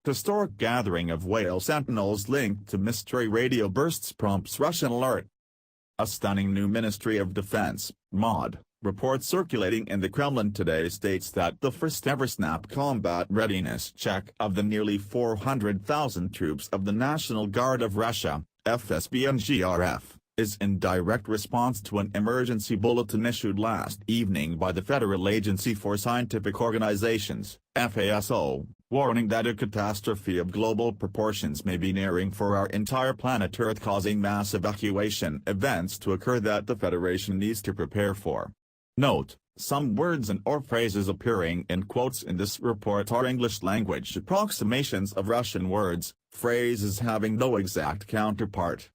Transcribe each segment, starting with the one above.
Historic gathering of whale sentinels linked to mystery radio bursts prompts Russian alert. A stunning new Ministry of Defense (MOD) report circulating in the Kremlin today states that the first-ever snap combat readiness check of the nearly 400,000 troops of the National Guard of Russia, FSB and GRF, is in direct response to an emergency bulletin issued last evening by the Federal Agency for Scientific Organizations, FASO, warning that a catastrophe of global proportions may be nearing for our entire planet Earth, causing mass evacuation events to occur that the Federation needs to prepare for. Note, some words and/or phrases appearing in quotes in this report are English-language approximations of Russian words, phrases having no exact counterpart.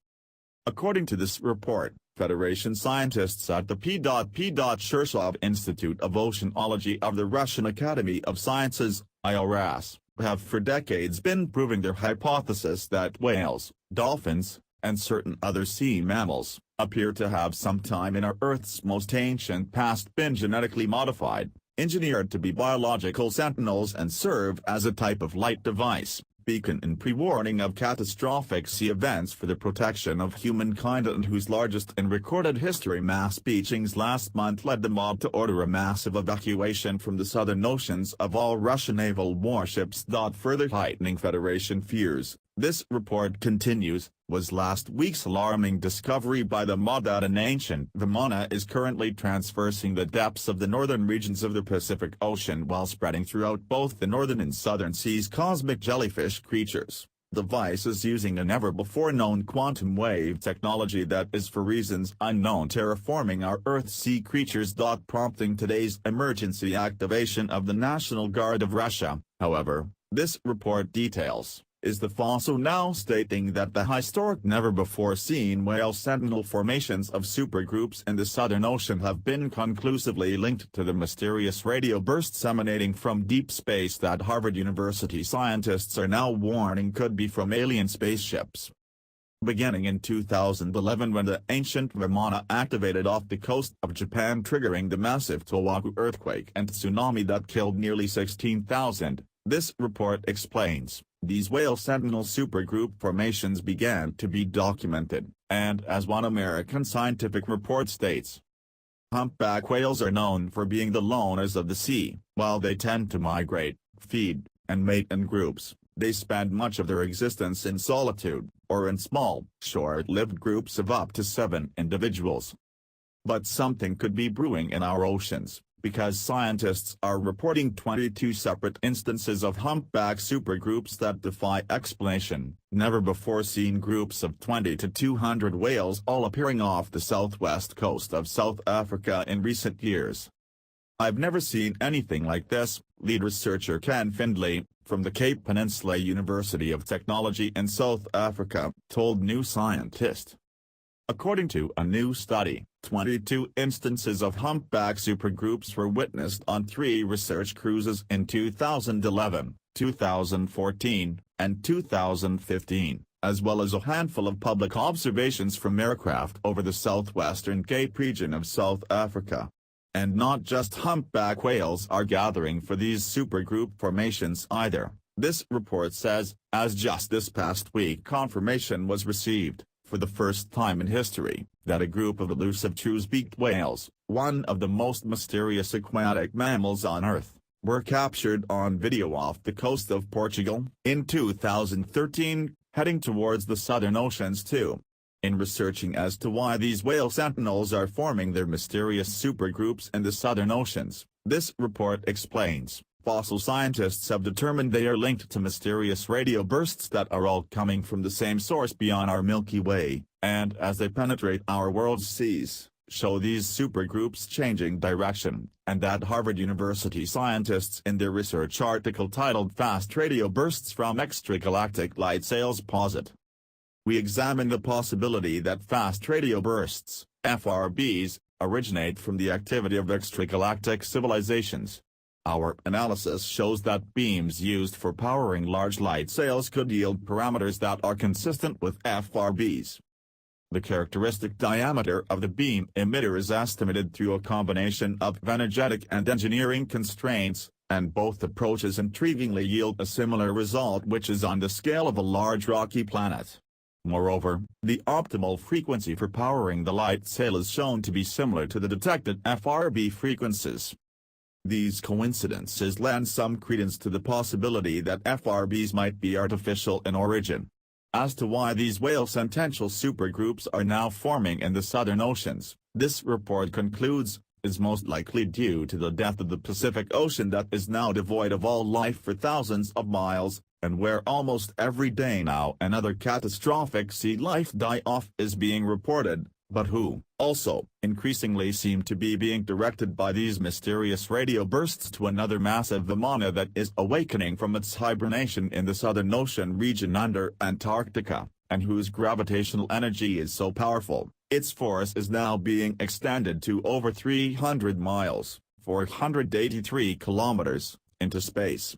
According to this report, Federation scientists at the P.Chershov Institute of Oceanology of the Russian Academy of Sciences, IRS, have for decades been proving their hypothesis that whales, dolphins, and certain other sea mammals, appear to have sometime in our Earth's most ancient past been genetically modified, engineered to be biological sentinels and serve as a type of light device, beacon and pre-warning of catastrophic sea events for the protection of humankind, and whose largest in recorded history mass beachings last month led the MOD to order a massive evacuation from the southern oceans of all Russian naval warships. Further heightening Federation fears, this report continues, was last week's alarming discovery by the MOD that an ancient n.w.o is currently traversing the depths of the northern regions of the Pacific Ocean while spreading throughout both the northern and southern seas. Cosmic jellyfish creatures. The device is using a never-before-known quantum wave technology that is for reasons unknown terraforming our Earth sea creatures. Prompting today's emergency activation of the National Guard of Russia, however, this report details is the FASO now stating that the historic never-before-seen whale sentinel formations of supergroups in the Southern Ocean have been conclusively linked to the mysterious radio bursts emanating from deep space that Harvard University scientists are now warning could be from alien spaceships. Beginning in 2011 when the ancient n.w.o activated off the coast of Japan, triggering the massive Tohoku earthquake and tsunami that killed nearly 16,000, this report explains. These whale sentinel supergroup formations began to be documented, and as one American scientific report states, humpback whales are known for being the loners of the sea. While they tend to migrate, feed, and mate in groups, they spend much of their existence in solitude, or in small, short-lived groups of up to 7 individuals. But something could be brewing in our oceans, because scientists are reporting 22 separate instances of humpback supergroups that defy explanation. Never-before-seen groups of 20 to 200 whales all appearing off the southwest coast of South Africa in recent years. I've never seen anything like this, lead researcher Ken Findlay, from the Cape Peninsula University of Technology in South Africa, told New Scientist. According to a new study, 22 instances of humpback supergroups were witnessed on 3 research cruises in 2011, 2014, and 2015, as well as a handful of public observations from aircraft over the southwestern Cape region of South Africa. And not just humpback whales are gathering for these supergroup formations either, this report says, as just this past week confirmation was received, for the first time in history, that a group of elusive true-beaked whales, one of the most mysterious aquatic mammals on Earth, were captured on video off the coast of Portugal in 2013, heading towards the southern oceans too. In researching as to why these whale sentinels are forming their mysterious supergroups in the southern oceans, this report explains, fossil scientists have determined they are linked to mysterious radio bursts that are all coming from the same source beyond our Milky Way, and as they penetrate our world's seas, show these supergroups changing direction, and that Harvard University scientists in their research article titled Fast Radio Bursts from Extragalactic Light Sails posit. We examine the possibility that fast radio bursts, FRBs, originate from the activity of extragalactic civilizations. Our analysis shows that beams used for powering large light sails could yield parameters that are consistent with FRBs. The characteristic diameter of the beam emitter is estimated through a combination of energetic and engineering constraints, And both approaches intriguingly yield a similar result, which is on the scale of a large rocky planet. Moreover, the optimal frequency for powering the light sail is shown to be similar to the detected FRB frequencies. These coincidences lend some credence to the possibility that FRBs might be artificial in origin. As to why these whale Sentinel supergroups are now forming in the southern oceans, this report concludes, is most likely due to the death of the Pacific Ocean that is now devoid of all life for thousands of miles, and where almost every day now another catastrophic sea life die-off is being reported, but who, also, increasingly seem to be being directed by these mysterious radio bursts to another massive vimana that is awakening from its hibernation in the Southern Ocean region under Antarctica, and whose gravitational energy is so powerful, its force is now being extended to over 300 miles, 483 kilometers, into space.